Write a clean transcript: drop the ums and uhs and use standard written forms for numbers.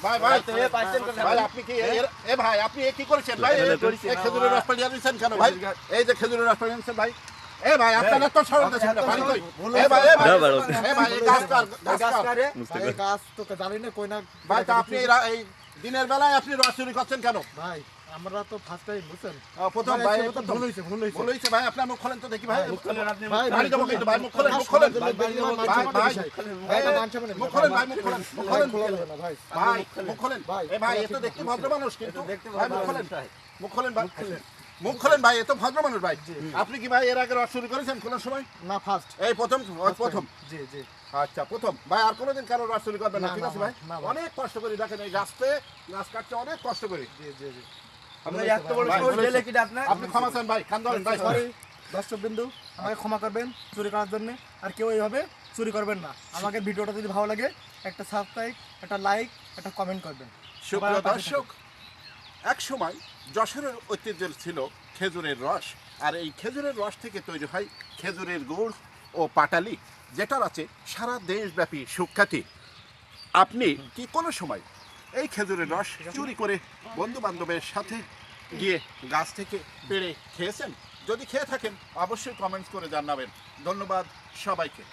ভাই ভাই ভাই আপনি কি এ ভাই আপনি কি করেছেন ভাই? খেজুরের রস পানি দিয়েছেন কেন ভাই? এই যে খেজুরের রস পানি দিয়েছেন ভাই, এ ভাই আপনারা তো সরল দেন না, পানি কই? এ ভাই এ ভাই এ ভাই এই গাছ তো জানি না কই না ভাই। তা আপনি এই দিনের বেলায় আপনি রস চুরি করছেন কেন ভাই? আমরা তো ফার্স্ট টাইম বুঝছেন, প্রথম ভাই ভুল হইছে ভাই। আপনার মুখ খোলেন তো দেখি ভাই, মুখ খোলেন আপনি, পানি দেবো কিন্তু ভাই, মুখ খোলেন মুখ খোলেন ভাই ভাই মুখ খোলেন ভাই, মুখ খোলেন মুখ খোলেন ভাই, মুখ খোলেন এ ভাই, এ তো দেখতে ভদ্র মানুষ কিন্তু ভাই, মুখ খোলেন মুখ খোলেন ভাই, মুখ খোলেন ভাই, এ তো ভদ্র মানুষ ভাই। আপনি কি ভাই এর আগে রস চুরি করেছেন কোন সময়? না, ফার্স্ট এই প্রথম প্রথম জি জি। আচ্ছা প্রথম ভাই, আর কোনোদিন কারো রস চুরি করবেন না, ঠিক আছে ভাই? অনেক কষ্ট করি দেখেন এই গাছতে, গাছ কাটতে অনেক কষ্ট করি। জি জি জি। আপনি ক্ষমা চান ভাই, খান ধরেন ভাই। সরি দর্শক বিন্দু, আমাকে ক্ষমা করবেন চুরি করার জন্য। আর কেউ এইভাবে চুরি করবেন না। আমাকে ভিডিওটা যদি ভালো লাগে একটা সাবস্ক্রাইব, একটা লাইক, একটা কমেন্ট করবেন। সুপ্রিয় দর্শক, এক সময় যশোরের ঐতিহ্য ছিল খেজুরের রস, আর এই খেজুরের রস থেকে তৈরি হয় খেজুরের গুড় ও পাটালি, যেটার আছে সারা দেশব্যাপী সুখ্যাতি। আপনি কি কোনো সময় এই খেজুরের রস চুরি করে বন্ধু বান্ধবের সাথে গিয়ে গাছ থেকে পেড়ে খেয়েছেন? যদি খেয়ে থাকেন অবশ্যই কমেন্টস করে জানাবেন। ধন্যবাদ সবাইকে।